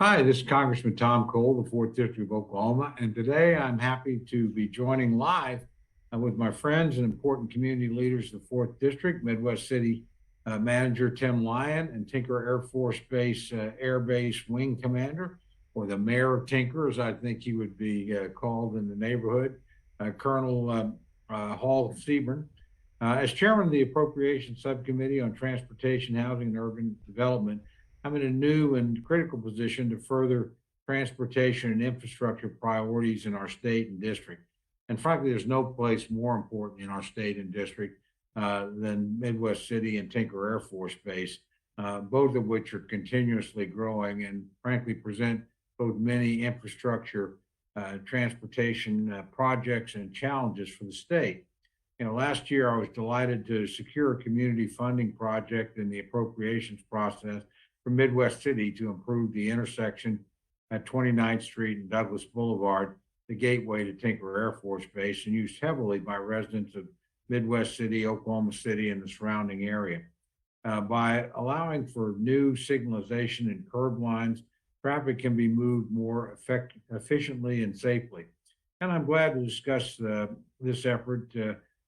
Hi, this is Congressman Tom Cole, the 4th District of Oklahoma, and today I'm happy to be joining live with my friends and important community leaders of the 4th District, Midwest City Manager Tim Lyon, and Tinker Air Force Base Air Base Wing Commander, or the Mayor of Tinker, as I think he would be called in the neighborhood, Colonel Hall Sebren. As Chairman of the Appropriations Subcommittee on Transportation, Housing, and Urban Development, I'm in a new and critical position to further transportation and infrastructure priorities in our state and district. And frankly, there's no place more important in our state and district than Midwest City and Tinker Air Force Base, both of which are continuously growing and frankly present both many infrastructure, transportation projects and challenges for the state. Last year I was delighted to secure a community funding project in the appropriations process for Midwest City to improve the intersection at 29th Street and Douglas Boulevard, the gateway to Tinker Air Force Base, and used heavily by residents of Midwest City, Oklahoma City, and the surrounding area. By allowing for new signalization and curb lines, traffic can be moved more efficiently and safely. And I'm glad to discuss this effort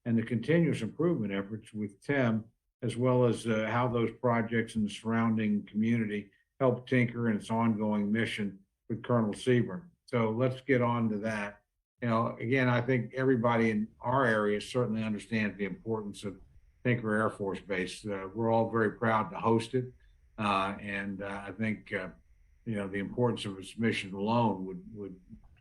and the continuous improvement efforts with Tim, as well as how those projects in the surrounding community help Tinker in its ongoing mission with Colonel Sebren. So let's get on to that. Again, I think everybody in our area certainly understands the importance of Tinker Air Force Base. We're all very proud to host it. And I think, the importance of its mission alone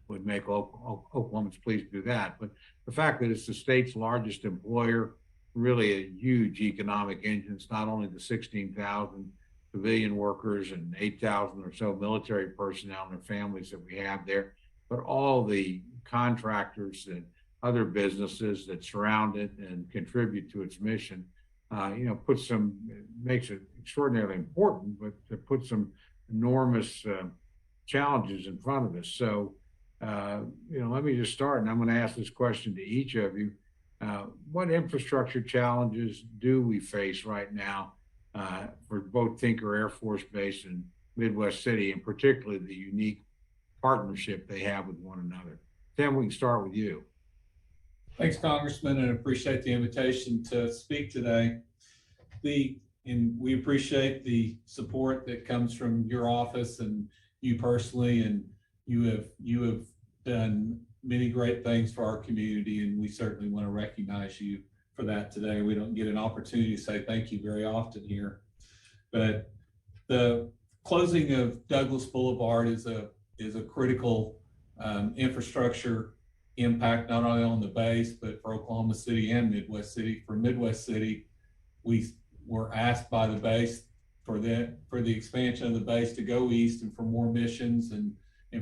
would make Oklahomans pleased to do that. But the fact that it's the state's largest employer, really a huge economic engine. It's not only the 16,000 civilian workers and 8,000 or so military personnel and their families that we have there, but all the contractors and other businesses that surround it and contribute to its mission. Makes it extraordinarily important, but it puts some enormous challenges in front of us. So, let me just start, and I'm going to ask this question to each of you. What infrastructure challenges do we face right now for both Tinker Air Force Base and Midwest City, and particularly the unique partnership they have with one another? Tim, we can start with you. Thanks, Congressman, and appreciate the invitation to speak today. And we appreciate the support that comes from your office and you personally, and you have done many great things for our community, and we certainly want to recognize you for that today. We don't get an opportunity to say thank you very often here. But the closing of Douglas Boulevard is a critical infrastructure impact, not only on the base, but for Oklahoma City and Midwest City. For Midwest City, we were asked by the base for the expansion of the base to go east and for more missions and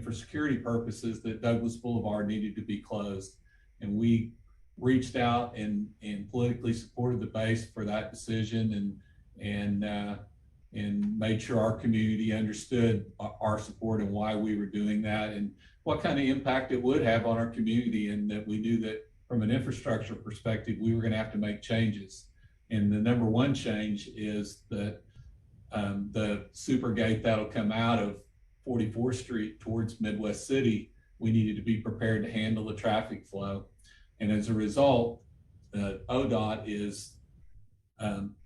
for security purposes that Douglas Boulevard needed to be closed. And we reached out and politically supported the base for that decision and made sure our community understood our support and why we were doing that and what kind of impact it would have on our community, and that we knew that from an infrastructure perspective, we were going to have to make changes. And the number one change is that the super gate that'll come out of 44th Street towards Midwest City, we needed to be prepared to handle the traffic flow. And as a result, ODOT is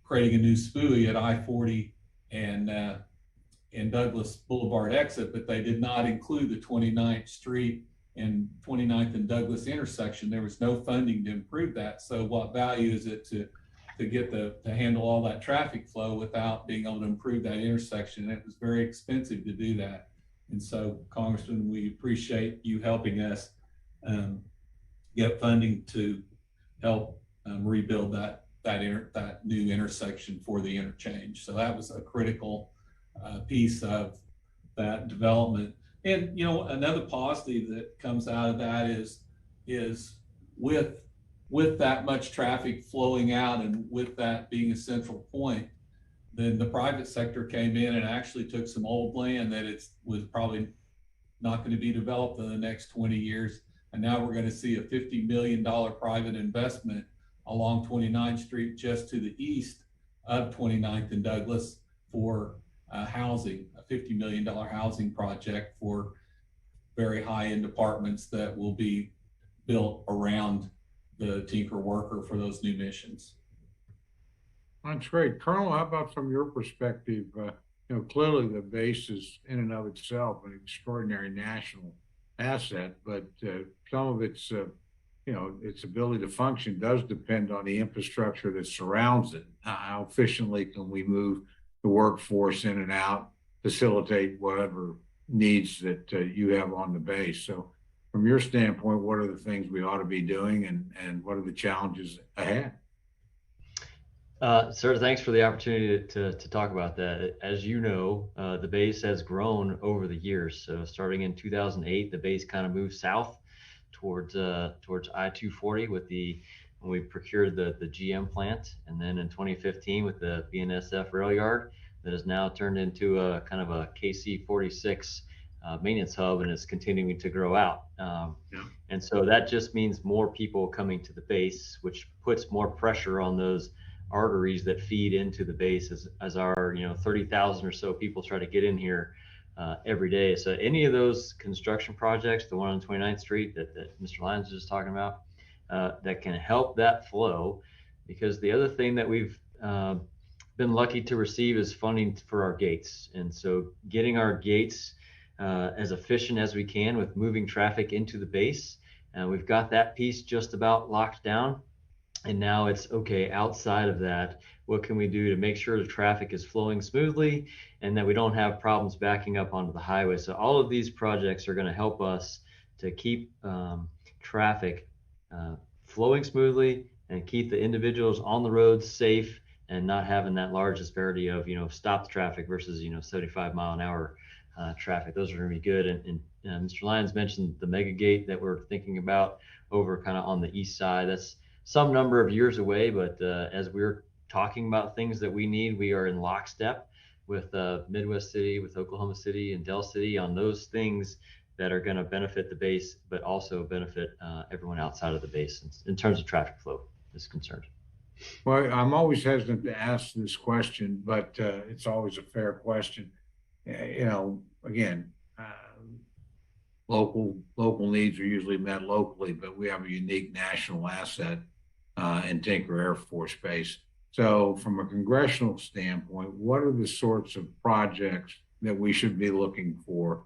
creating a new SPUI at I-40 and Douglas Boulevard exit, but they did not include the 29th Street and 29th and Douglas intersection. There was no funding to improve that. So what value is it to handle all that traffic flow without being able to improve that intersection? And it was very expensive to do that. And so, Congressman, we appreciate you helping us get funding to help rebuild that new intersection for the interchange. So that was a critical piece of that development. And another positive that comes out of that is with that much traffic flowing out and with that being a central point, then the private sector came in and actually took some old land that was probably not going to be developed in the next 20 years. And now we're going to see a $50 million private investment along 29th Street just to the east of 29th and Douglas for housing, a $50 million housing project for very high-end apartments that will be built around the Tinker worker for those new missions. That's great. Colonel, how about from your perspective? Clearly the base is in and of itself an extraordinary national asset, but some of its, its ability to function does depend on the infrastructure that surrounds it. How efficiently can we move the workforce in and out, facilitate whatever needs that you have on the base? So from your standpoint, what are the things we ought to be doing and what are the challenges ahead? Sir, thanks for the opportunity to talk about that. As you know, the base has grown over the years. So starting in 2008, the base kind of moved south towards I-240 when we procured the GM plant, and then in 2015 with the BNSF rail yard that has now turned into a kind of a KC-46 maintenance hub, and it's continuing to grow out. And so that just means more people coming to the base, which puts more pressure on those arteries that feed into the base as our 30,000 or so people try to get in here every day. So any of those construction projects, the one on 29th Street that Mr. Lyons was just talking about, that can help that flow, because the other thing that we've been lucky to receive is funding for our gates. And so getting our gates as efficient as we can with moving traffic into the base, we've got that piece just about locked down. And now it's okay, outside of that, what can we do to make sure the traffic is flowing smoothly and that we don't have problems backing up onto the highway? So all of these projects are going to help us to keep traffic flowing smoothly and keep the individuals on the roads safe and not having that large disparity of, stopped traffic versus, 75-mile-an-hour traffic. Those are going to be good. And Mr. Lyons mentioned the mega gate that we're thinking about over kind of on the east side. That's some number of years away, but as we're talking about things that we need, we are in lockstep with Midwest City, with Oklahoma City and Del City on those things that are going to benefit the base, but also benefit everyone outside of the base in terms of traffic flow is concerned. Well, I'm always hesitant to ask this question, but it's always a fair question. Again, local needs are usually met locally, but we have a unique national asset in Tinker Air Force Base. So from a congressional standpoint, what are the sorts of projects that we should be looking for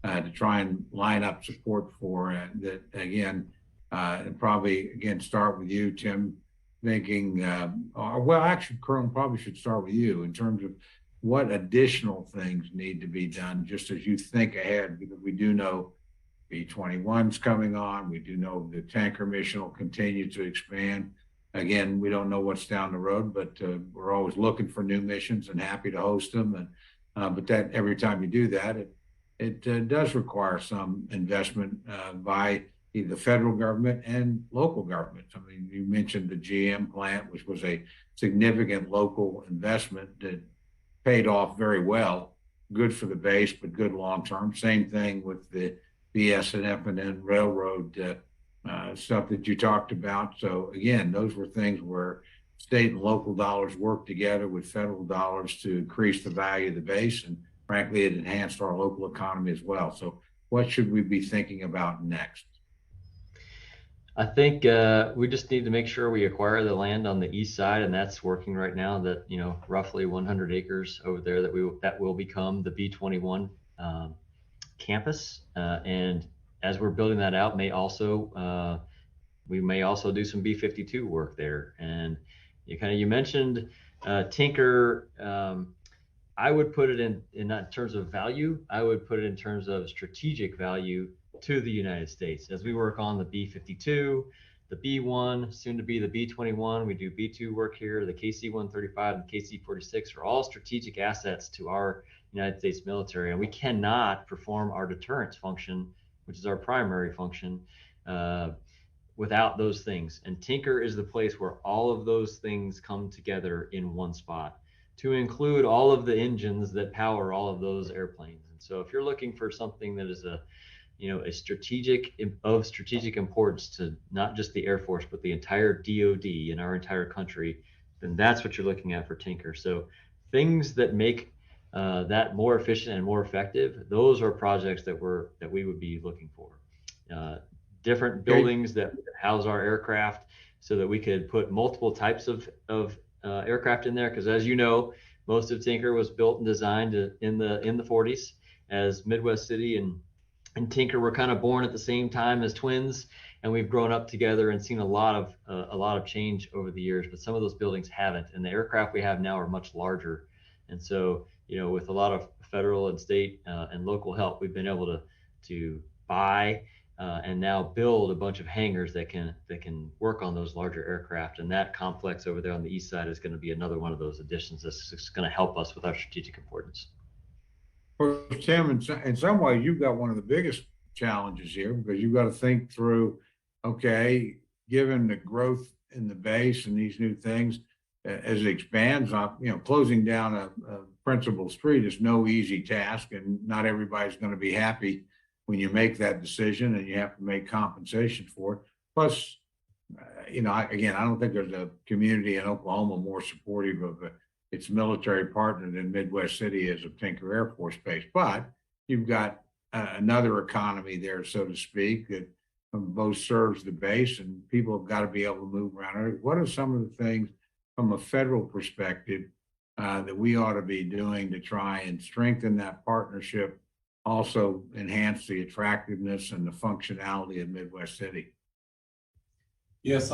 to try and line up support for that? Again, and probably again start with you, Tim, thinking, well, actually, Colonel, probably should start with you in terms of what additional things need to be done just as you think ahead, because we do know B-21's coming on. We do know the tanker mission will continue to expand. Again, we don't know what's down the road, but we're always looking for new missions and happy to host them. And but that every time you do that, it does require some investment by the federal government and local governments. I mean, you mentioned the GM plant, which was a significant local investment that paid off very well, good for the base, but good long-term. Same thing with the BSNF and then railroad stuff that you talked about. So again, those were things where state and local dollars worked together with federal dollars to increase the value of the base. And frankly, it enhanced our local economy as well. So what should we be thinking about next? I think we just need to make sure we acquire the land on the east side, and that's working right now. That roughly 100 acres over there that will become the B-21 campus. And as we're building that out, we may also do some B-52 work there. And you mentioned Tinker. I would put it in not terms of value. I would put it in terms of strategic value to the United States. As we work on the B-52, the B-1, soon to be the B-21, we do B-2 work here, the KC-135 and KC-46 are all strategic assets to our United States military. And we cannot perform our deterrence function, which is our primary function, without those things. And Tinker is the place where all of those things come together in one spot, to include all of the engines that power all of those airplanes. And so if you're looking for something that is of strategic importance to not just the Air Force, but the entire DoD in our entire country, then that's what you're looking at for Tinker. So things that make that more efficient and more effective, those are projects that we would be looking for. Different buildings that house our aircraft so that we could put multiple types of aircraft in there. Because as you know, most of Tinker was built and designed in the 40s, as Midwest City and Tinker were kind of born at the same time as twins, and we've grown up together and seen a lot of change over the years. But some of those buildings haven't, and the aircraft we have now are much larger. And so, with a lot of federal and state and local help, we've been able to buy and now build a bunch of hangars that can work on those larger aircraft. And that complex over there on the east side is going to be another one of those additions that's going to help us with our strategic importance. Well, Tim, in some ways, you've got one of the biggest challenges here because you've got to think through, okay, given the growth in the base and these new things, as it expands up, closing down a principal street is no easy task, and not everybody's going to be happy when you make that decision, and you have to make compensation for it. Plus, again, I don't think there's a community in Oklahoma more supportive of its military partner than Midwest City is of Tinker Air Force Base. But you've got another economy there, so to speak, that both serves the base, and people have got to be able to move around. What are some of the things from a federal perspective that we ought to be doing to try and strengthen that partnership, also enhance the attractiveness and the functionality of Midwest City? Yes,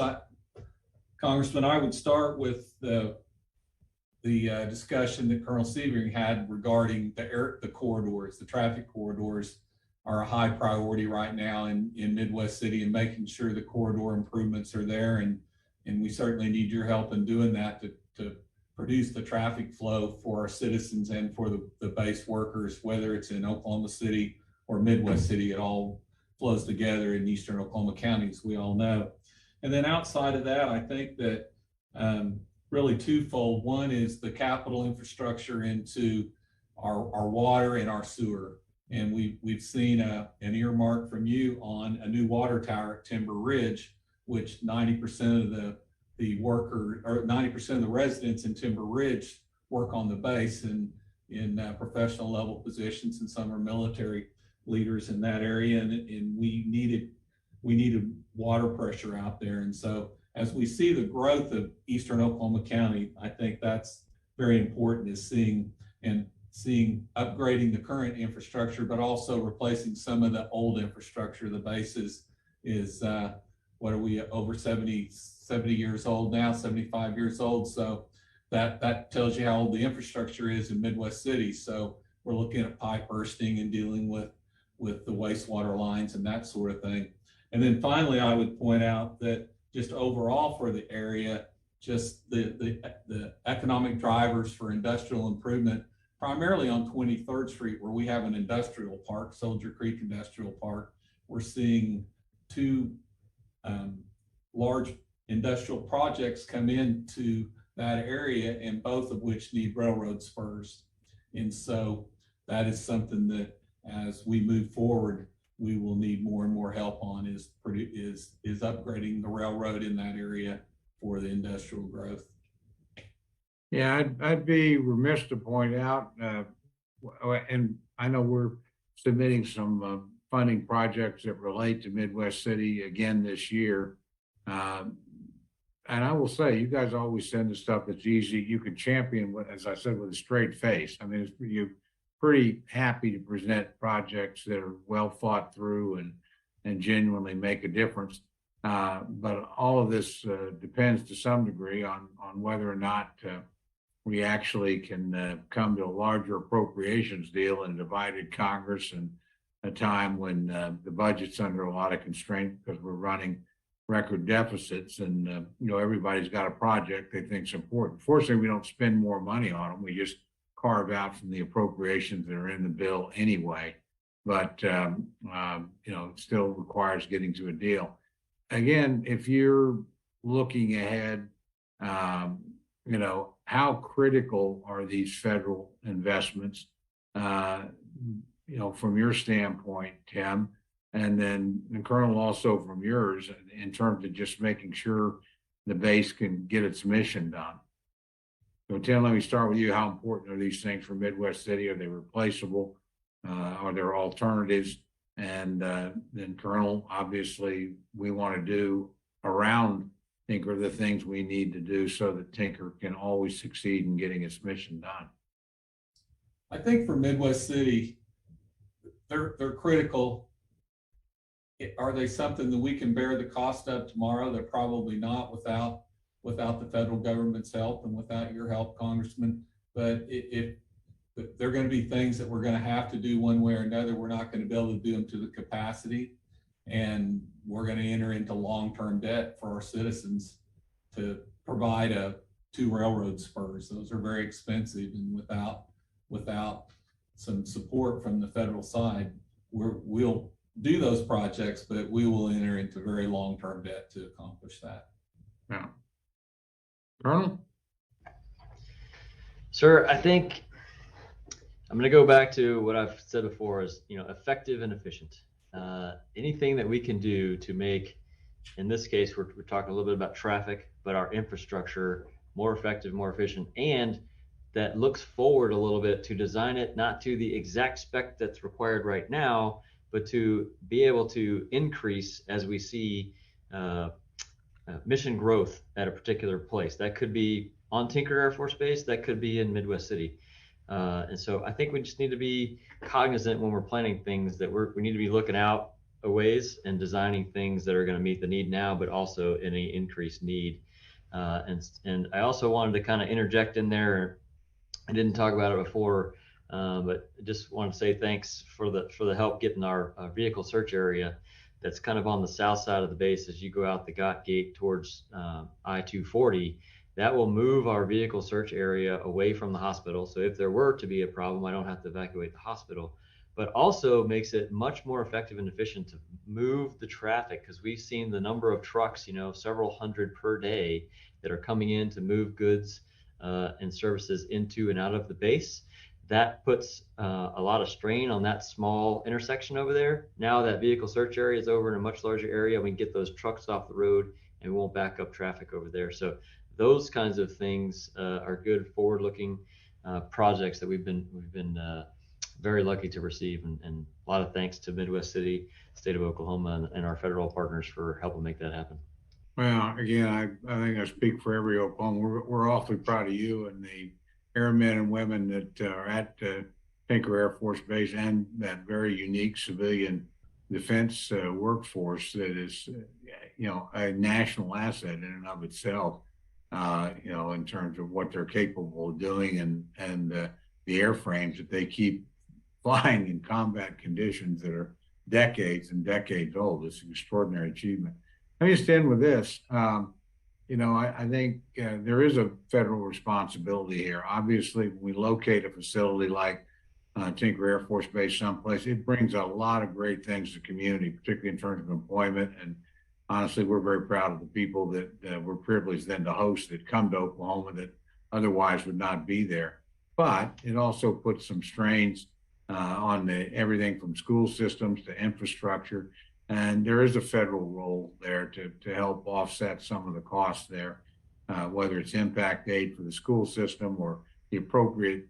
Congressman, I would start with the discussion that Colonel Sebren had regarding the corridors. The traffic corridors are a high priority right now in Midwest City, and making sure the corridor improvements are there. And we certainly need your help in doing that to produce the traffic flow for our citizens and for the base workers, whether it's in Oklahoma City or Midwest City. It all flows together in eastern Oklahoma County, as we all know. And then outside of that, I think that really twofold. One is the capital infrastructure into our water and our sewer. And we've seen an earmark from you on a new water tower at Timber Ridge, which 90% of the worker, or 90% of the residents in Timber Ridge work on the base and in professional level positions, and some are military leaders in that area. And we needed water pressure out there. And so as we see the growth of eastern Oklahoma County, I think that's very important, is seeing upgrading the current infrastructure, but also replacing some of the old infrastructure. The base is what are we, over 70 years old now, 75 years old. So that tells you how old the infrastructure is in Midwest City. So we're looking at pipe bursting and dealing with the wastewater lines and that sort of thing. And then finally, I would point out that just overall for the area, just the economic drivers for industrial improvement, primarily on 23rd Street, where we have an industrial park, Soldier Creek Industrial Park. We're seeing two large industrial projects come into that area, and both of which need railroad spurs. And so that is something that, as we move forward, we will need more and more help on, is upgrading the railroad in that area for the industrial growth. Yeah, I'd be remiss to point out, and I know we're submitting some funding projects that relate to Midwest City again this year. And I will say, you guys always send the stuff that's easy. You can champion, as I said, with a straight face. I mean, you're pretty happy to present projects that are well thought through and genuinely make a difference. But all of this depends to some degree on whether or not we actually can come to a larger appropriations deal in a divided Congress, and a time when the budget's under a lot of constraint because we're running record deficits, and everybody's got a project they think's important. Fortunately, we don't spend more money on them. We just carve out from the appropriations that are in the bill anyway. But it still requires getting to a deal. Again, if you're looking ahead, how critical are these federal investments, from your standpoint, Tim, and then the Colonel, also from yours, in terms of just making sure the base can get its mission done? So Tim, let me start with you. How important are these things for Midwest City? Are they replaceable? Are there alternatives? And then Colonel, obviously we want to do around Tinker the things we need to do so that Tinker can always succeed in getting its mission done. I think for Midwest City, they're critical. Are they something that we can bear the cost of tomorrow? They're probably not without the federal government's help and without your help, Congressman. But if they're going to be things that we're going to have to do one way or another, we're not going to be able to do them to the capacity. And we're going to enter into long-term debt for our citizens to provide two railroad spurs. Those are very expensive, and without some support from the federal side, we'll do those projects, but we will enter into very long-term debt to accomplish that. Yeah. Colonel? Sir, I think I'm going to go back to what I've said before is, effective and efficient. Anything that we can do to make, in this case, we're talking a little bit about traffic, but our infrastructure more effective, more efficient, and that looks forward a little bit to design it not to the exact spec that's required right now, but to be able to increase as we see mission growth at a particular place. That could be on Tinker Air Force Base, that could be in Midwest City. And so I think we just need to be cognizant when we're planning things that we need to be looking out a ways and designing things that are going to meet the need now, but also any increased need. And I also wanted to kind of interject in there. I didn't talk about it before, but I just want to say thanks for the help getting our vehicle search area that's kind of on the south side of the base as you go out the Gott Gate towards I-240. That will move our vehicle search area away from the hospital. So if there were to be a problem, I don't have to evacuate the hospital, but also makes it much more effective and efficient to move the traffic, because we've seen the number of trucks, several hundred per day that are coming in to move goods and services into and out of the base. That puts a lot of strain on that small intersection over there. Now that vehicle search area is over in a much larger area, we can get those trucks off the road and we won't back up traffic over there. So those kinds of things are good forward-looking projects that we've been very lucky to receive, and a lot of thanks to Midwest City, state of Oklahoma, and our federal partners for helping make that happen. Well, again, I think I speak for every Oklahoma. We're awfully proud of you and the airmen and women that are at Tinker Air Force Base and that very unique civilian defense workforce that is, a national asset in and of itself. In terms of what they're capable of doing and the airframes that they keep flying in combat conditions that are decades and decades old. It's an extraordinary achievement. Let me just end with this. I think there is a federal responsibility here. Obviously, when we locate a facility like Tinker Air Force Base someplace, it brings a lot of great things to the community, particularly in terms of employment. And honestly, we're very proud of the people that we're privileged then to host that come to Oklahoma that otherwise would not be there. But it also puts some strains on everything from school systems to infrastructure. And there is a federal role there to help offset some of the costs there, whether it's impact aid for the school system or the appropriate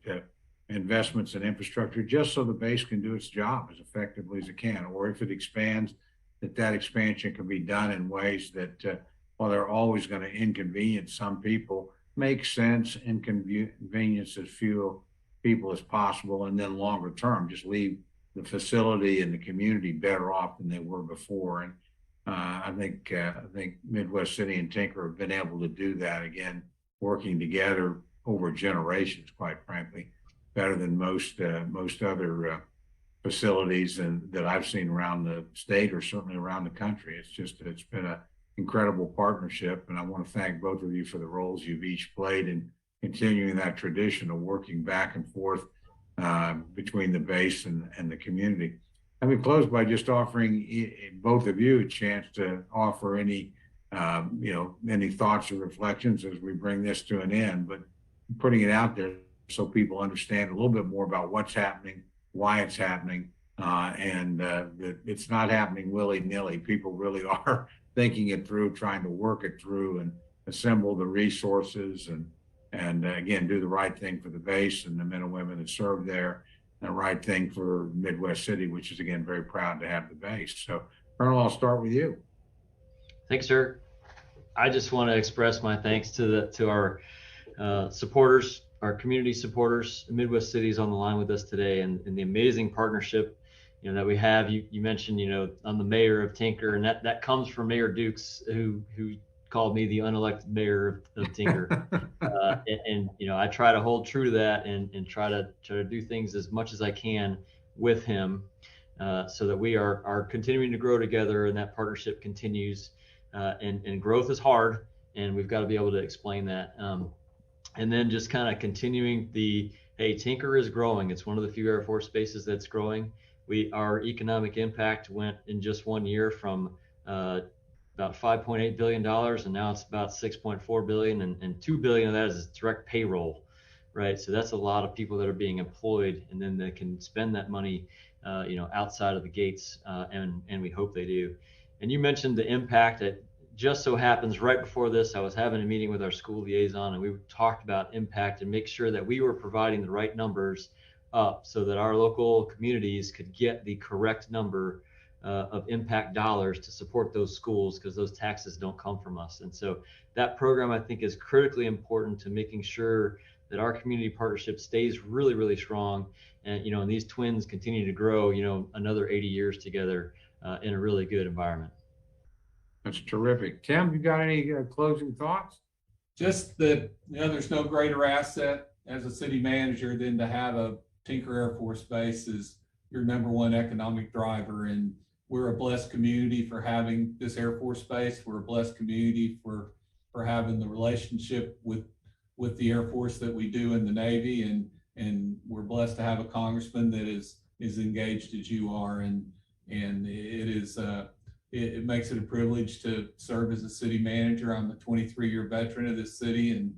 investments in infrastructure, just so the base can do its job as effectively as it can. Or if it expands, that expansion can be done in ways that, while they're always going to inconvenience some people, make sense, inconvenience as few people as possible, and then longer term, just leave the facility and the community better off than they were before. And I think Midwest City and Tinker have been able to do that, again, working together over generations, quite frankly, better than most other facilities that I've seen around the state or certainly around the country. It's been an incredible partnership, and I want to thank both of you for the roles you've each played in continuing that tradition of working back and forth between the base and the community. Let me close by just offering both of you a chance to offer any thoughts or reflections as we bring this to an end, but putting it out there so people understand a little bit more about what's happening, why it's happening, and that it's not happening willy-nilly. People really are thinking it through, trying to work it through and assemble the resources and and again, do the right thing for the base and the men and women that serve there, and the right thing for Midwest City, which is again very proud to have the base. So, Colonel, I'll start with you. Thanks, sir. I just want to express my thanks to our supporters, our community supporters. Midwest City is on the line with us today, and the amazing partnership that we have. You mentioned I'm the mayor of Tinker, and that comes from Mayor Dukes, who called me the unelected mayor of Tinker. And I try to hold true to that and try to do things as much as I can with him, so that we are continuing to grow together, and that partnership continues. And growth is hard, and we've got to be able to explain that. And then just kind of continuing hey, Tinker is growing. It's one of the few Air Force bases that's growing. Our economic impact went in just 1 year from about $5.8 billion, and now it's about $6.4 billion, and $2 billion of that is direct payroll, right? So that's a lot of people that are being employed, and then they can spend that money, outside of the gates, and we hope they do. And you mentioned the impact. That just so happens right before this, I was having a meeting with our school liaison, and we talked about impact and make sure that we were providing the right numbers up so that our local communities could get the correct number of impact dollars to support those schools, because those taxes don't come from us. And so that program, I think, is critically important to making sure that our community partnership stays really, really strong, and and these twins continue to grow another 80 years together in a really good environment. That's terrific. Tim, you got any closing thoughts? Just that, there's no greater asset as a city manager than to have a Tinker Air Force Base as your #1 economic driver. And we're a blessed community for having this Air Force Base. We're a blessed community for having the relationship with the Air Force that we do in the Navy. And we're blessed to have a congressman that is engaged as you are. And it is, it makes it a privilege to serve as a city manager. I'm a 23-year veteran of this city,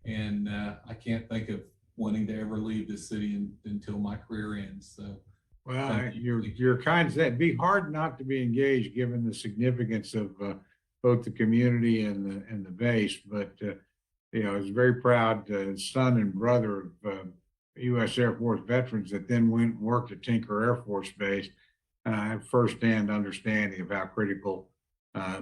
and I can't think of wanting to ever leave this city until my career ends. So, well, you're kind of saying it'd be hard not to be engaged given the significance of both the community and the base. But I was very proud son and brother of U.S. Air Force veterans that then went and worked at Tinker Air Force Base. I have firsthand understanding of how critical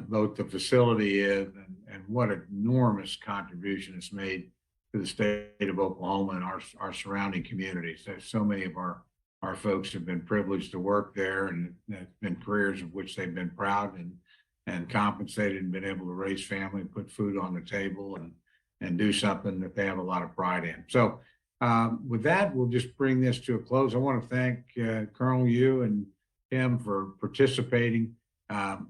both the facility is and what enormous contribution it's made to the state of Oklahoma and our surrounding communities. There's so many of our folks have been privileged to work there, and it's been careers of which they've been proud and compensated, and been able to raise family and put food on the table and do something that they have a lot of pride in. So with that, we'll just bring this to a close. I want to thank Colonel, you and Tim for participating.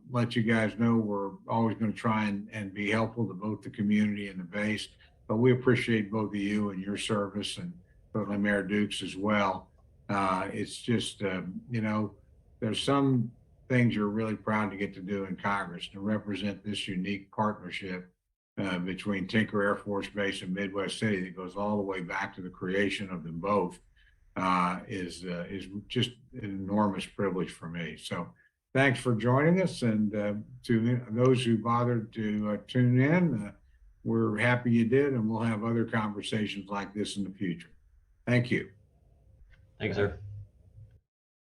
Let you guys know we're always going to try and be helpful to both the community and the base, but we appreciate both of you and your service, and certainly Mayor Dukes as well. It's just, there's some things you're really proud to get to do in Congress, to represent this unique partnership between Tinker Air Force Base and Midwest City that goes all the way back to the creation of them both. Is just an enormous privilege for me. So thanks for joining us, and to those who bothered to tune in, we're happy you did, and we'll have other conversations like this in the future. Thank you. Thanks, sir.